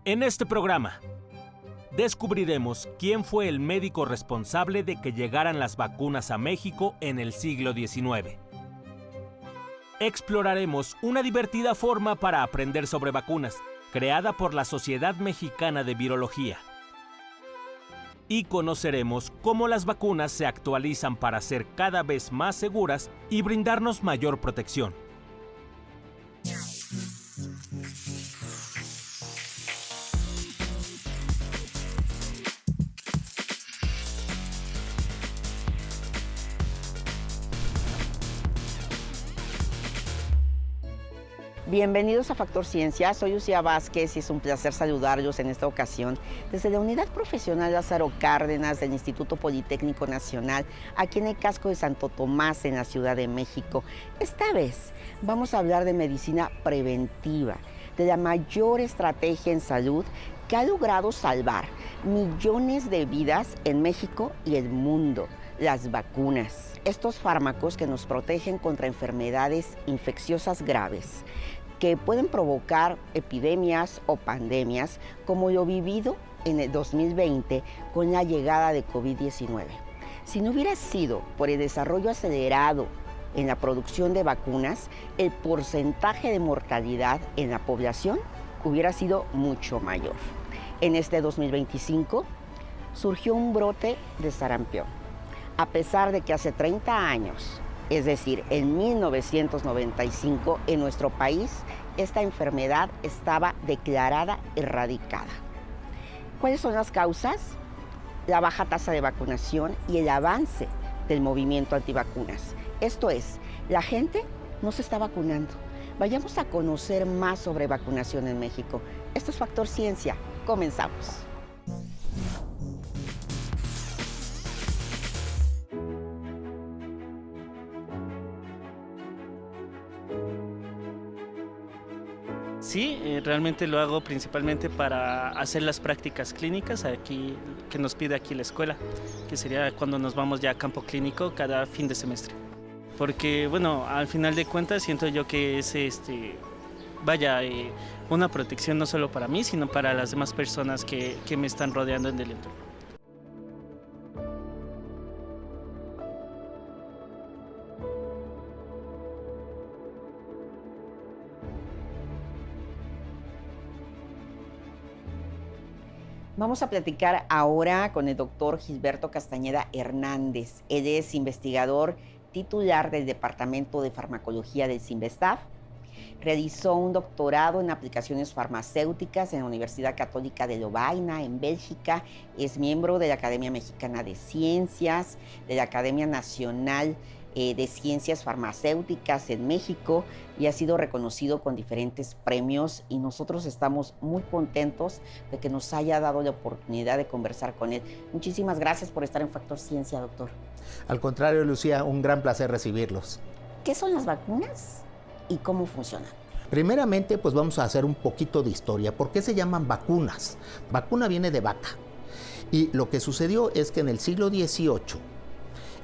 En este programa, descubriremos quién fue el médico responsable de que llegaran las vacunas a México en el siglo XIX. Exploraremos una divertida forma para aprender sobre vacunas, creada por la Sociedad Mexicana de Virología. Y conoceremos cómo las vacunas se actualizan para ser cada vez más seguras y brindarnos mayor protección. Bienvenidos a Factor Ciencia, soy Lucía Vázquez y es un placer saludarlos en esta ocasión desde la Unidad Profesional Lázaro Cárdenas del Instituto Politécnico Nacional, aquí en el casco de Santo Tomás, en la Ciudad de México. Esta vez vamos a hablar de medicina preventiva, de la mayor estrategia en salud que ha logrado salvar millones de vidas en México y el mundo, las vacunas. Estos fármacos que nos protegen contra enfermedades infecciosas graves, que pueden provocar epidemias o pandemias, como lo vivido en el 2020 con la llegada de COVID-19. Si no hubiera sido por el desarrollo acelerado en la producción de vacunas, el porcentaje de mortalidad en la población hubiera sido mucho mayor. En este 2025 surgió un brote de sarampión, a pesar de que hace 30 años, es decir, en 1995, en nuestro país, esta enfermedad estaba declarada erradicada. ¿Cuáles son las causas? La baja tasa de vacunación y el avance del movimiento antivacunas. Esto es, la gente no se está vacunando. Vayamos a conocer más sobre vacunación en México. Esto es Factor Ciencia. Comenzamos. Sí, realmente lo hago principalmente para hacer las prácticas clínicas aquí que nos pide aquí la escuela, que sería cuando nos vamos ya a campo clínico cada fin de semestre. Porque, bueno, al final de cuentas siento yo que es una protección no solo para mí, sino para las demás personas que me están rodeando en el entorno. Vamos a platicar ahora con el doctor Gilberto Castañeda Hernández. Él es investigador titular del Departamento de Farmacología del CINVESTAF. Realizó un doctorado en aplicaciones farmacéuticas en la Universidad Católica de Lovaina, en Bélgica. Es miembro de la Academia Mexicana de Ciencias, de la Academia Nacional de Ciencias Farmacéuticas en México y ha sido reconocido con diferentes premios y nosotros estamos muy contentos de que nos haya dado la oportunidad de conversar con él. Muchísimas gracias por estar en Factor Ciencia, doctor. Al contrario, Lucía, un gran placer recibirlos. ¿Qué son las vacunas y cómo funcionan? Primeramente, pues vamos a hacer un poquito de historia. ¿Por qué se llaman vacunas? Vacuna viene de vaca. Y lo que sucedió es que en el siglo XVIII,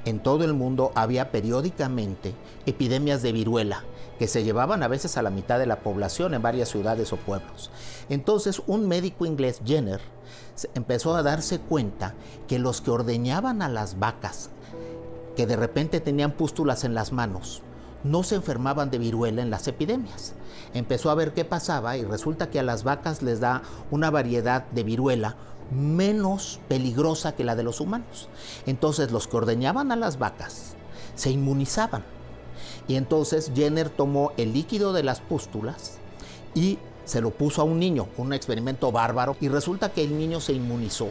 en todo el mundo había periódicamente epidemias de viruela que se llevaban a veces a la mitad de la población en varias ciudades o pueblos. Entonces, un médico inglés, Jenner, empezó a darse cuenta que los que ordeñaban a las vacas, que de repente tenían pústulas en las manos, no se enfermaban de viruela en las epidemias. Empezó a ver qué pasaba y resulta que a las vacas les da una variedad de viruela menos peligrosa que la de los humanos. Entonces los que ordeñaban a las vacas se inmunizaban. Y entonces Jenner tomó el líquido de las pústulas y se lo puso a un niño, un experimento bárbaro, y resulta que el niño se inmunizó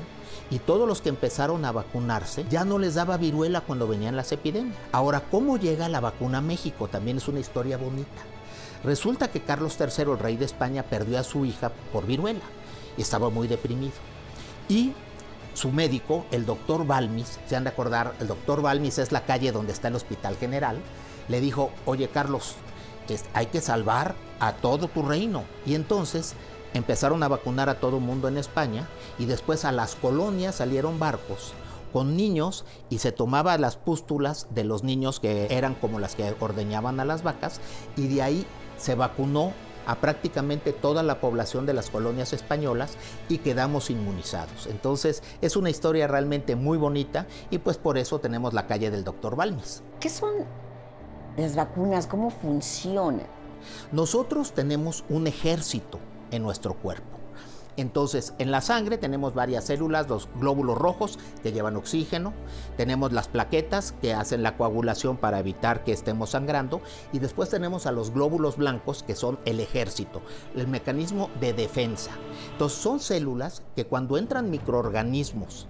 y todos los que empezaron a vacunarse ya no les daba viruela cuando venían las epidemias. Ahora, ¿cómo llega la vacuna a México? También es una historia bonita. Resulta que Carlos III, el rey de España, perdió a su hija por viruela y estaba muy deprimido. Y su médico, el doctor Balmis, se han de acordar, el doctor Balmis es la calle donde está el Hospital General, le dijo: oye Carlos, hay que salvar a todo tu reino. Y entonces empezaron a vacunar a todo mundo en España y después a las colonias salieron barcos con niños y se tomaba las pústulas de los niños que eran como las que ordeñaban a las vacas y de ahí se vacunó a prácticamente toda la población de las colonias españolas y quedamos inmunizados. Entonces es una historia realmente muy bonita y pues por eso tenemos la calle del Dr. Balmis. ¿Qué son las vacunas? ¿Cómo funcionan? Nosotros tenemos un ejército en nuestro cuerpo. Entonces, en la sangre tenemos varias células, los glóbulos rojos que llevan oxígeno, tenemos las plaquetas que hacen la coagulación para evitar que estemos sangrando y después tenemos a los glóbulos blancos que son el ejército, el mecanismo de defensa. Entonces, son células que cuando entran microorganismos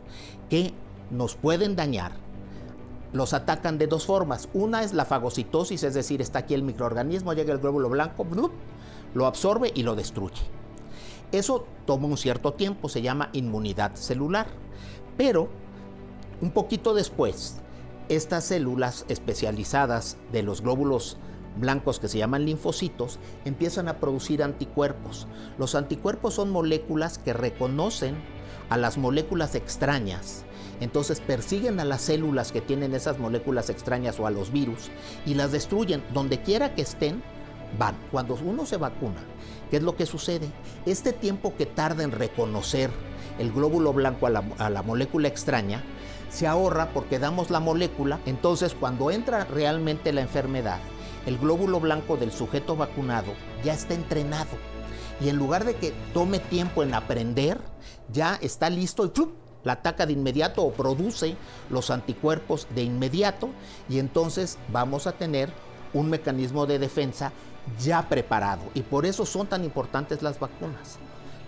que nos pueden dañar, los atacan de dos formas. Una es la fagocitosis, es decir, está aquí el microorganismo, llega el glóbulo blanco, lo absorbe y lo destruye. Eso toma un cierto tiempo, se llama inmunidad celular. Pero un poquito después, estas células especializadas de los glóbulos blancos que se llaman linfocitos empiezan a producir anticuerpos. Los anticuerpos son moléculas que reconocen a las moléculas extrañas. Entonces persiguen a las células que tienen esas moléculas extrañas o a los virus y las destruyen. Donde quiera que estén, van. Cuando uno se vacuna, ¿qué es lo que sucede? Este tiempo que tarda en reconocer el glóbulo blanco a la molécula extraña, se ahorra porque damos la molécula. Entonces, cuando entra realmente la enfermedad, el glóbulo blanco del sujeto vacunado ya está entrenado. Y en lugar de que tome tiempo en aprender, ya está listo y ¡plup!, la ataca de inmediato o produce los anticuerpos de inmediato. Y entonces vamos a tener un mecanismo de defensa ya preparado, y por eso son tan importantes las vacunas.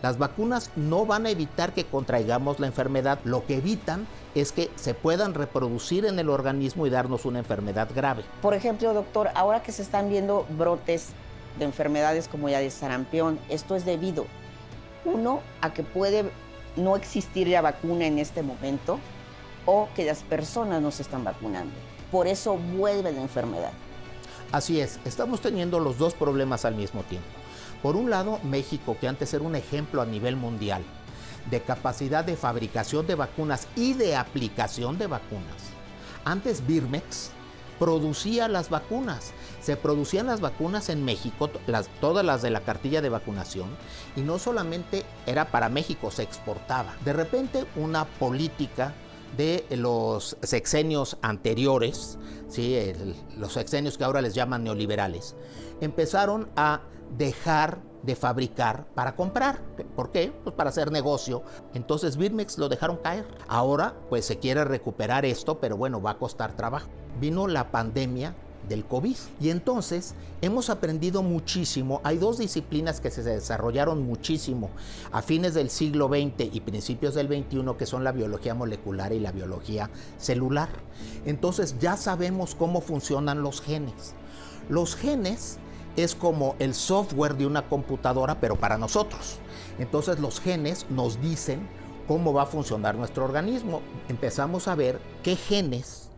Las vacunas no van a evitar que contraigamos la enfermedad, lo que evitan es que se puedan reproducir en el organismo y darnos una enfermedad grave. Por ejemplo, doctor, ahora que se están viendo brotes de enfermedades como ya de sarampión, esto es debido, uno, a que puede no existir ya vacuna en este momento, o que las personas no se están vacunando. Por eso vuelve la enfermedad. Así es, estamos teniendo los dos problemas al mismo tiempo. Por un lado, México, que antes era un ejemplo a nivel mundial de capacidad de fabricación de vacunas y de aplicación de vacunas. Antes Birmex producía las vacunas. Se producían las vacunas en México, todas las de la cartilla de vacunación, y no solamente era para México, se exportaba. De repente, una política de los sexenios anteriores, ¿sí? Los sexenios que ahora les llaman neoliberales, empezaron a dejar de fabricar para comprar. ¿Por qué? Pues para hacer negocio. Entonces Birmex lo dejaron caer. Ahora pues se quiere recuperar esto, pero bueno, va a costar trabajo. Vino la pandemia del COVID y entonces hemos aprendido muchísimo. Hay dos disciplinas que se desarrollaron muchísimo a fines del siglo XX y principios del XXI, que son la biología molecular y la biología celular. Entonces ya sabemos cómo funcionan los genes. Los genes es como el software de una computadora, pero para nosotros. Entonces los genes nos dicen cómo va a funcionar nuestro organismo. Empezamos a ver qué genes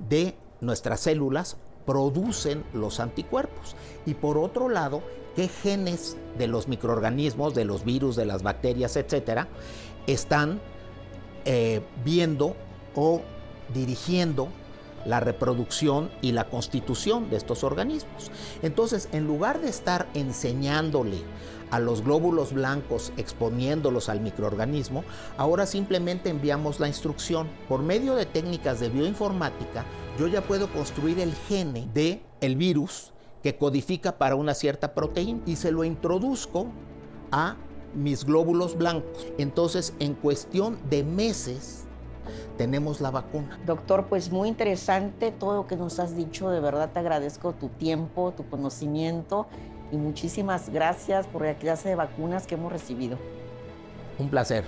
de nuestras células producen los anticuerpos. Y por otro lado, qué genes de los microorganismos, de los virus, de las bacterias, etcétera, están viendo o dirigiendo la reproducción y la constitución de estos organismos. Entonces, en lugar de estar enseñándole a los glóbulos blancos, exponiéndolos al microorganismo, ahora simplemente enviamos la instrucción. Por medio de técnicas de bioinformática, yo ya puedo construir el gene del virus que codifica para una cierta proteína y se lo introduzco a mis glóbulos blancos. Entonces, en cuestión de meses, tenemos la vacuna. Doctor, pues muy interesante todo lo que nos has dicho. De verdad te agradezco tu tiempo, tu conocimiento y muchísimas gracias por la clase de vacunas que hemos recibido. Un placer.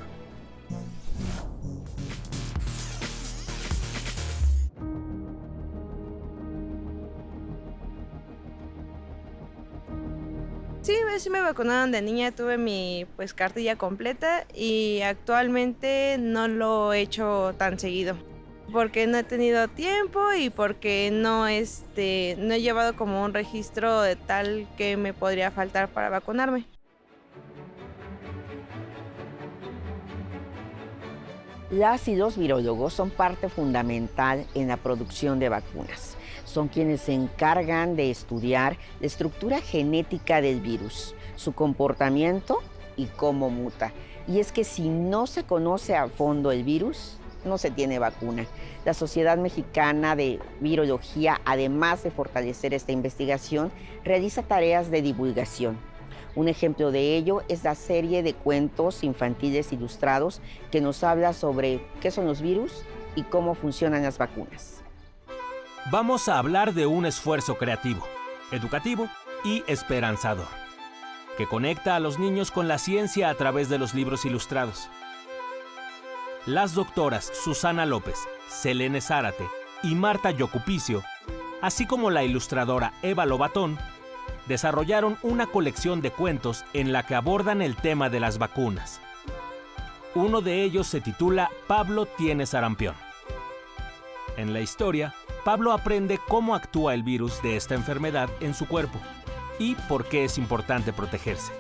Sí me vacunaron de niña, tuve mi cartilla completa y actualmente no lo he hecho tan seguido porque no he tenido tiempo y porque no he llevado como un registro de tal que me podría faltar para vacunarme. Las y los virólogos son parte fundamental en la producción de vacunas. son quienes se encargan de estudiar la estructura genética del virus, su comportamiento y cómo muta. Y es que si no se conoce a fondo el virus, no se tiene vacuna. La Sociedad Mexicana de Virología, además de fortalecer esta investigación, realiza tareas de divulgación. Un ejemplo de ello es la serie de cuentos infantiles ilustrados que nos habla sobre qué son los virus y cómo funcionan las vacunas. Vamos a hablar de un esfuerzo creativo, educativo y esperanzador, que conecta a los niños con la ciencia a través de los libros ilustrados. Las doctoras Susana López, Selene Zárate y Marta Yocupicio, así como la ilustradora Eva Lobatón, desarrollaron una colección de cuentos en la que abordan el tema de las vacunas. Uno de ellos se titula Pablo tiene sarampión. En la historia, Pablo aprende cómo actúa el virus de esta enfermedad en su cuerpo y por qué es importante protegerse.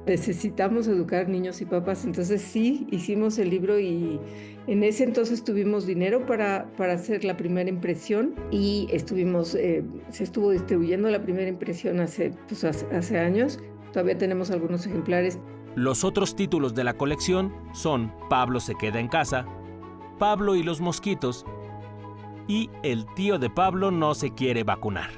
Necesitamos educar niños y papás, entonces sí, hicimos el libro y en ese entonces tuvimos dinero para hacer la primera impresión y se estuvo distribuyendo la primera impresión hace años. Todavía tenemos algunos ejemplares. Los otros títulos de la colección son Pablo se queda en casa, Pablo y los mosquitos y El tío de Pablo no se quiere vacunar.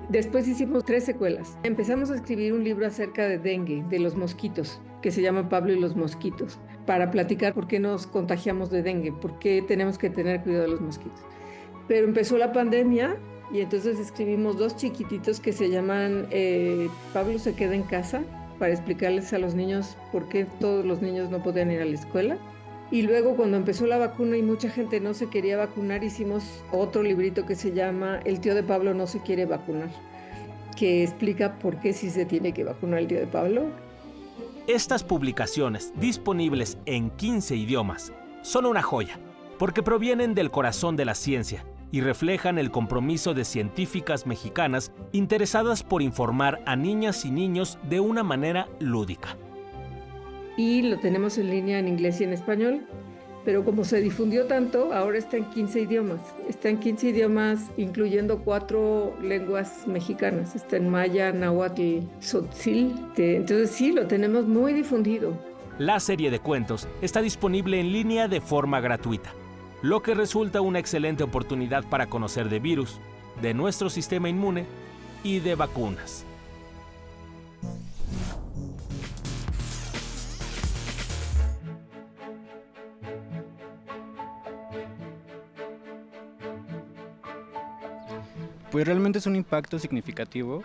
Después hicimos 3 secuelas. Empezamos a escribir un libro acerca de dengue, de los mosquitos, que se llama Pablo y los mosquitos, para platicar por qué nos contagiamos de dengue, por qué tenemos que tener cuidado de los mosquitos. Pero empezó la pandemia y entonces escribimos 2 chiquititos que se llaman Pablo se queda en casa, para explicarles a los niños por qué todos los niños no podían ir a la escuela. Y luego cuando empezó la vacuna y mucha gente no se quería vacunar, hicimos otro librito que se llama El tío de Pablo no se quiere vacunar, que explica por qué sí se tiene que vacunar el tío de Pablo. Estas publicaciones, disponibles en 15 idiomas, son una joya, porque provienen del corazón de la ciencia y reflejan el compromiso de científicas mexicanas interesadas por informar a niñas y niños de una manera lúdica. Y lo tenemos en línea en inglés y en español, pero como se difundió tanto, ahora está en 15 idiomas. Está en 15 idiomas, incluyendo 4 lenguas mexicanas. Está en maya, náhuatl, tzotzil. Entonces sí, lo tenemos muy difundido. La serie de cuentos está disponible en línea de forma gratuita, lo que resulta una excelente oportunidad para conocer de virus, de nuestro sistema inmune y de vacunas. Pues realmente es un impacto significativo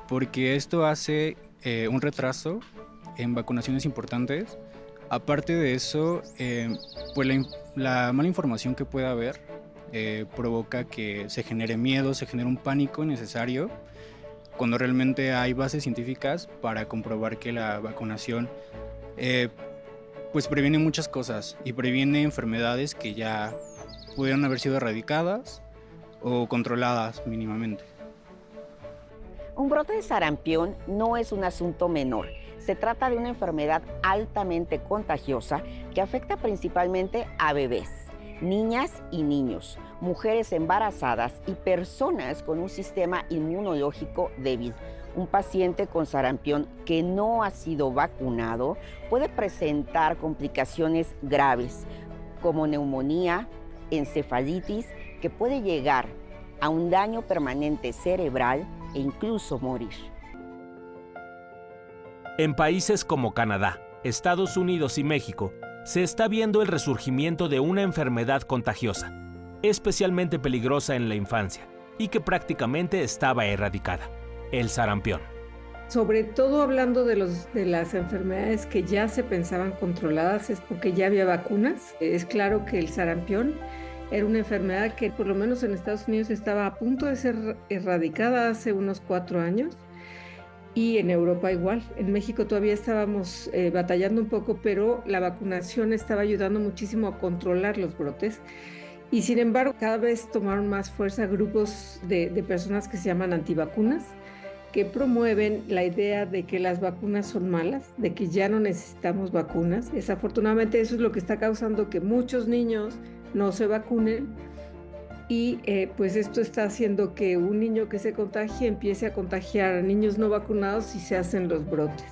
porque esto hace un retraso en vacunaciones importantes. Aparte de eso, pues la mala información que pueda haber provoca que se genere miedo, se genere un pánico innecesario, cuando realmente hay bases científicas para comprobar que la vacunación pues previene muchas cosas y previene enfermedades que ya pudieron haber sido erradicadas o controladas mínimamente. Un brote de sarampión no es un asunto menor. Se trata de una enfermedad altamente contagiosa que afecta principalmente a bebés, niñas y niños, mujeres embarazadas y personas con un sistema inmunológico débil. Un paciente con sarampión que no ha sido vacunado puede presentar complicaciones graves como neumonía, encefalitis, que puede llegar a un daño permanente cerebral e incluso morir. En países como Canadá, Estados Unidos y México, se está viendo el resurgimiento de una enfermedad contagiosa, especialmente peligrosa en la infancia y que prácticamente estaba erradicada: el sarampión. Sobre todo hablando de las enfermedades que ya se pensaban controladas, es porque ya había vacunas. Es claro que el sarampión era una enfermedad que por lo menos en Estados Unidos estaba a punto de ser erradicada hace unos 4 años y en Europa igual. En México todavía estábamos batallando un poco, pero la vacunación estaba ayudando muchísimo a controlar los brotes. Y sin embargo, cada vez tomaron más fuerza grupos de personas que se llaman antivacunas, que promueven la idea de que las vacunas son malas, de que ya no necesitamos vacunas. Desafortunadamente eso es lo que está causando que muchos niños no se vacunen y pues esto está haciendo que un niño que se contagie empiece a contagiar a niños no vacunados y se hacen los brotes.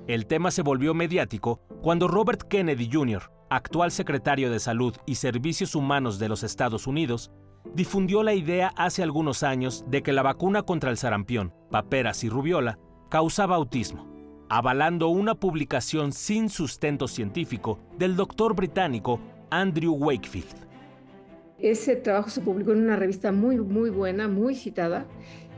El tema se volvió mediático cuando Robert Kennedy Jr., actual secretario de Salud y Servicios Humanos de los Estados Unidos, difundió la idea hace algunos años de que la vacuna contra el sarampión, paperas y rubiola causaba autismo, avalando una publicación sin sustento científico del doctor británico Andrew Wakefield. Ese trabajo se publicó en una revista muy buena, muy citada,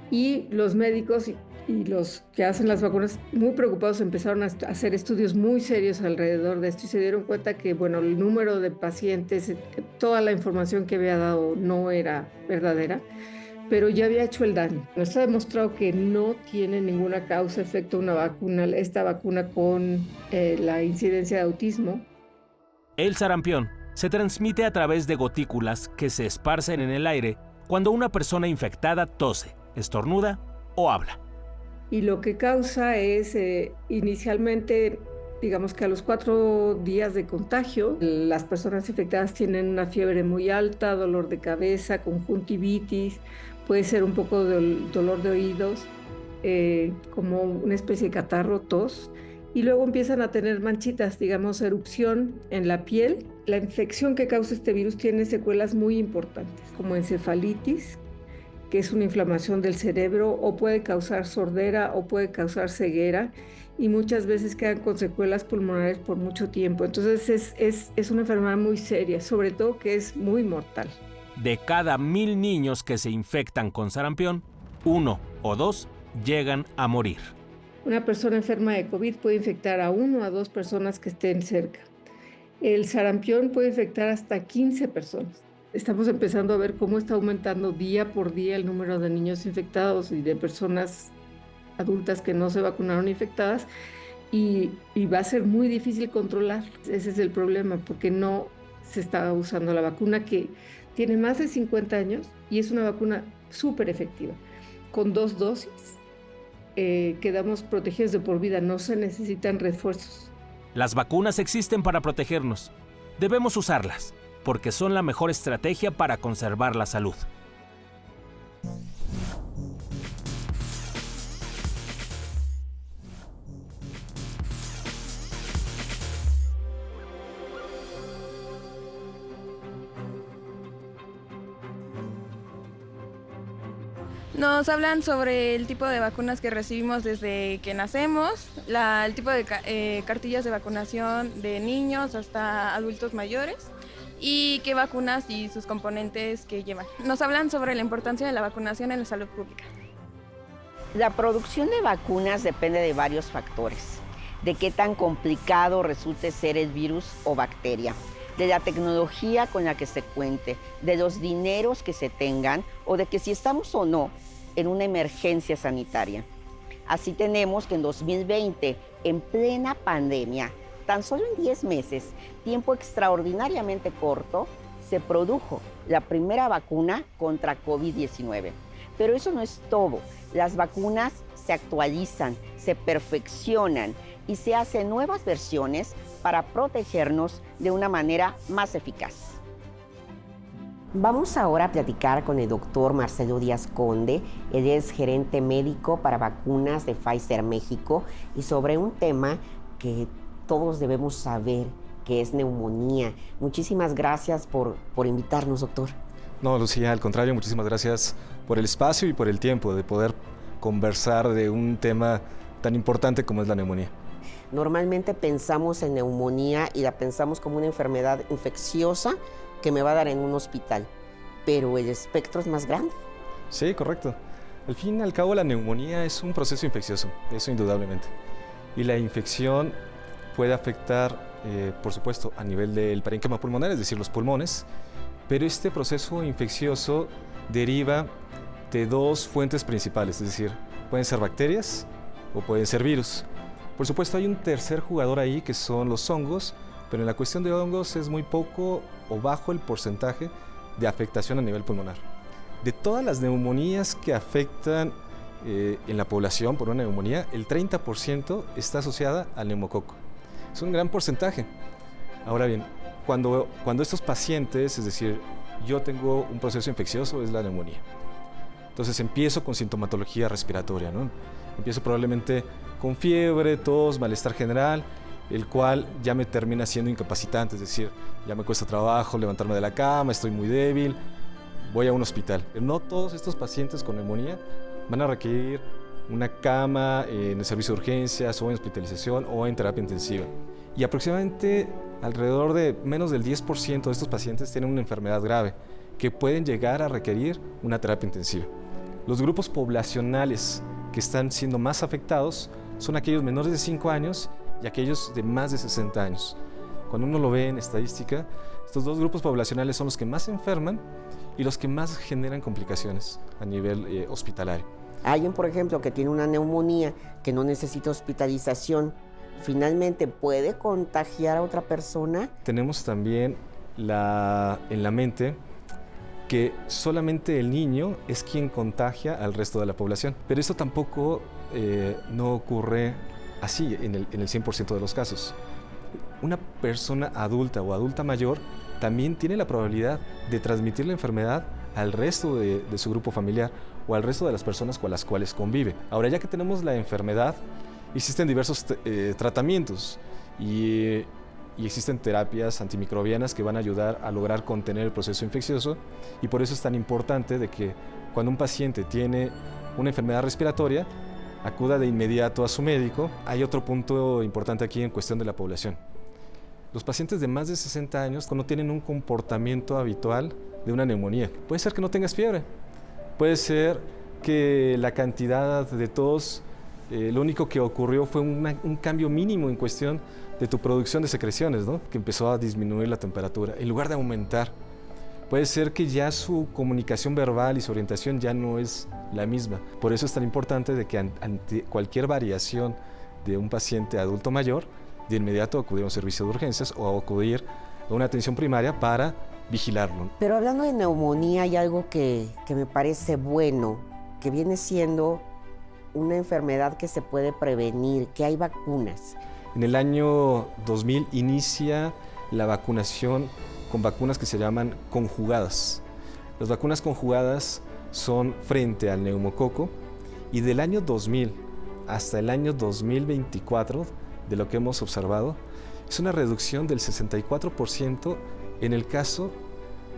y los médicos y los que hacen las vacunas muy preocupados empezaron a hacer estudios muy serios alrededor de esto y se dieron cuenta que, bueno, el número de pacientes, toda la información que había dado no era verdadera, pero ya había hecho el daño. Está demostrado que no tiene ninguna causa-efecto esta vacuna con la incidencia de autismo. El sarampión se transmite a través de gotículas que se esparcen en el aire cuando una persona infectada tose, estornuda o habla. Y lo que causa es inicialmente, digamos que a los 4 días de contagio, las personas infectadas tienen una fiebre muy alta, dolor de cabeza, conjuntivitis, puede ser un poco de dolor de oídos, como una especie de catarro, tos, y luego empiezan a tener manchitas, digamos, erupción en la piel. La infección que causa este virus tiene secuelas muy importantes, como encefalitis, que es una inflamación del cerebro, o puede causar sordera o puede causar ceguera, y muchas veces quedan con secuelas pulmonares por mucho tiempo. Entonces es una enfermedad muy seria, sobre todo que es muy mortal. De cada 1000 niños que se infectan con sarampión, 1 o 2 llegan a morir. Una persona enferma de COVID puede infectar a 1 a 2 personas que estén cerca. El sarampión puede infectar hasta 15 personas. Estamos empezando a ver cómo está aumentando día por día el número de niños infectados y de personas adultas que no se vacunaron infectadas, y va a ser muy difícil controlar. Ese es el problema, porque no se está usando la vacuna, que tiene más de 50 años y es una vacuna súper efectiva. Con 2 dosis quedamos protegidos de por vida, no se necesitan refuerzos. Las vacunas existen para protegernos. Debemos usarlas, porque son la mejor estrategia para conservar la salud. Nos hablan sobre el tipo de vacunas que recibimos desde que nacemos, el tipo de cartillas de vacunación de niños hasta adultos mayores y qué vacunas y sus componentes que llevan. Nos hablan sobre la importancia de la vacunación en la salud pública. La producción de vacunas depende de varios factores, de qué tan complicado resulte ser el virus o bacteria, de la tecnología con la que se cuente, de los dineros que se tengan o de que si estamos o no en una emergencia sanitaria. Así tenemos que en 2020, en plena pandemia, tan solo en 10 meses, tiempo extraordinariamente corto, se produjo la primera vacuna contra COVID-19. Pero eso no es todo. Las vacunas se actualizan, se perfeccionan y se hacen nuevas versiones para protegernos de una manera más eficaz. Vamos ahora a platicar con el doctor Marcelo Díaz Conde. Él es gerente médico para vacunas de Pfizer México y sobre un tema que todos debemos saber, que es neumonía. Muchísimas gracias por invitarnos, doctor. No, Lucía, al contrario, muchísimas gracias por el espacio y por el tiempo de poder conversar de un tema tan importante como es la neumonía. Normalmente pensamos en neumonía y la pensamos como una enfermedad infecciosa que me va a dar en un hospital, pero el espectro es más grande. Sí, correcto. Al fin y al cabo, la neumonía es un proceso infeccioso, eso indudablemente. Y la infección puede afectar, por supuesto, a nivel del parénquima pulmonar, es decir, los pulmones, pero este proceso infeccioso deriva de 2 fuentes principales, es decir, pueden ser bacterias o pueden ser virus. Por supuesto, hay un tercer jugador ahí que son los hongos, pero en la cuestión de hongos es muy poco o bajo el porcentaje de afectación a nivel pulmonar. De todas las neumonías que afectan en la población por una neumonía, el 30% está asociada al neumococo. Es un gran porcentaje. Ahora bien, cuando estos pacientes, es decir, yo tengo un proceso infeccioso, es la neumonía. Entonces empiezo con sintomatología respiratoria, ¿no? Empiezo probablemente con fiebre, tos, malestar general, el cual ya me termina siendo incapacitante, es decir, ya me cuesta trabajo levantarme de la cama, estoy muy débil, voy a un hospital. No todos estos pacientes con neumonía van a requerir una cama en el servicio de urgencias o en hospitalización o en terapia intensiva. Y aproximadamente alrededor de menos del 10% de estos pacientes tienen una enfermedad grave que pueden llegar a requerir una terapia intensiva. Los grupos poblacionales que están siendo más afectados son aquellos menores de 5 años y aquellos de más de 60 años. Cuando uno lo ve en estadística, estos dos grupos poblacionales son los que más enferman y los que más generan complicaciones a nivel hospitalario. Alguien, por ejemplo, que tiene una neumonía, que no necesita hospitalización, ¿finalmente puede contagiar a otra persona? Tenemos también en la mente que solamente el niño es quien contagia al resto de la población. Pero esto tampoco no ocurre así en el 100% de los casos. Una persona adulta o adulta mayor también tiene la probabilidad de transmitir la enfermedad al resto de su grupo familiar o al resto de las personas con las cuales convive. Ahora, ya que tenemos la enfermedad, existen diversos tratamientos y existen terapias antimicrobianas que van a ayudar a lograr contener el proceso infeccioso, y por eso es tan importante de que cuando un paciente tiene una enfermedad respiratoria, acuda de inmediato a su médico. Hay otro punto importante aquí en cuestión de la población. Los pacientes de más de 60 años no tienen un comportamiento habitual de una neumonía. Puede ser que no tengas fiebre, puede ser que la cantidad de tos, lo único que ocurrió fue un cambio mínimo en cuestión de tu producción de secreciones, ¿no? Que empezó a disminuir la temperatura en lugar de aumentar. Puede ser que ya su comunicación verbal y su orientación ya no es la misma. Por eso es tan importante de que ante cualquier variación de un paciente adulto mayor, de inmediato acudir a un servicio de urgencias o acudir a una atención primaria para vigilarlo. Pero hablando de neumonía, hay algo que me parece bueno, que viene siendo una enfermedad que se puede prevenir, que hay vacunas. En el año 2000 inicia la vacunación con vacunas que se llaman conjugadas. Las vacunas conjugadas son frente al neumococo, y del año 2000 hasta el año 2024, de lo que hemos observado, es una reducción del 64% en el caso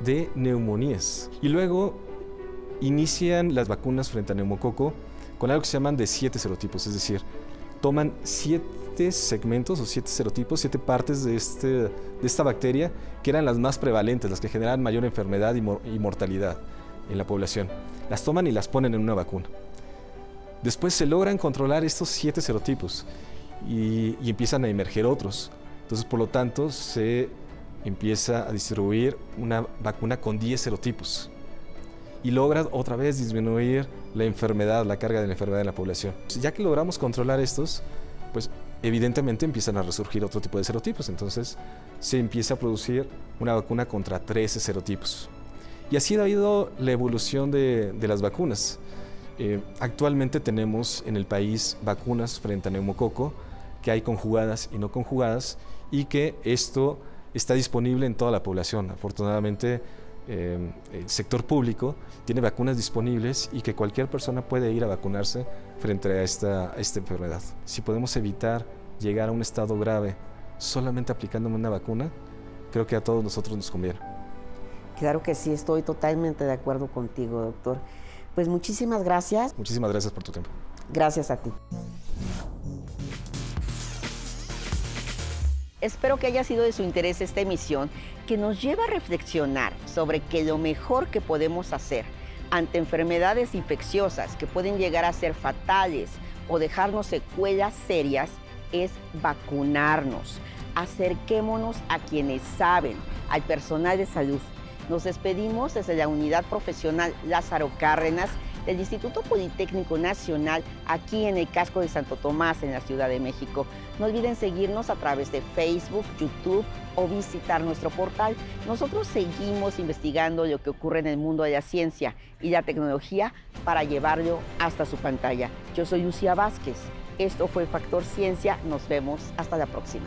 de neumonías. Y luego inician las vacunas frente al neumococo con algo que se llaman de 7 serotipos, es decir, toman 7 segmentos o 7 serotipos, 7 partes de esta bacteria que eran las más prevalentes, las que generan mayor enfermedad y mortalidad en la población. Las toman y las ponen en una vacuna. Después se logran controlar estos 7 serotipos y empiezan a emerger otros. Entonces, por lo tanto, se empieza a distribuir una vacuna con 10 serotipos y logra otra vez disminuir la enfermedad, la carga de la enfermedad en la población. Ya que logramos controlar estos, pues evidentemente empiezan a resurgir otro tipo de serotipos. Entonces se empieza a producir una vacuna contra 13 serotipos. Y así ha habido la evolución de las vacunas. Actualmente tenemos en el país vacunas frente a neumococo, que hay conjugadas y no conjugadas, y que esto está disponible en toda la población. Afortunadamente, el sector público tiene vacunas disponibles y que cualquier persona puede ir a vacunarse frente a esta enfermedad. Si podemos evitar llegar a un estado grave solamente aplicándome una vacuna, creo que a todos nosotros nos conviene. Claro que sí, estoy totalmente de acuerdo contigo, doctor. Pues muchísimas gracias. Muchísimas gracias por tu tiempo. Gracias a ti. Espero que haya sido de su interés esta emisión, que nos lleva a reflexionar sobre que lo mejor que podemos hacer ante enfermedades infecciosas que pueden llegar a ser fatales o dejarnos secuelas serias es vacunarnos. Acerquémonos a quienes saben, al personal de salud. Nos despedimos desde la Unidad Profesional Lázaro Cárdenas del Instituto Politécnico Nacional, aquí en el casco de Santo Tomás, en la Ciudad de México. No olviden seguirnos a través de Facebook, YouTube o visitar nuestro portal. Nosotros seguimos investigando lo que ocurre en el mundo de la ciencia y la tecnología para llevarlo hasta su pantalla. Yo soy Lucía Vázquez. Esto fue Factor Ciencia. Nos vemos hasta la próxima.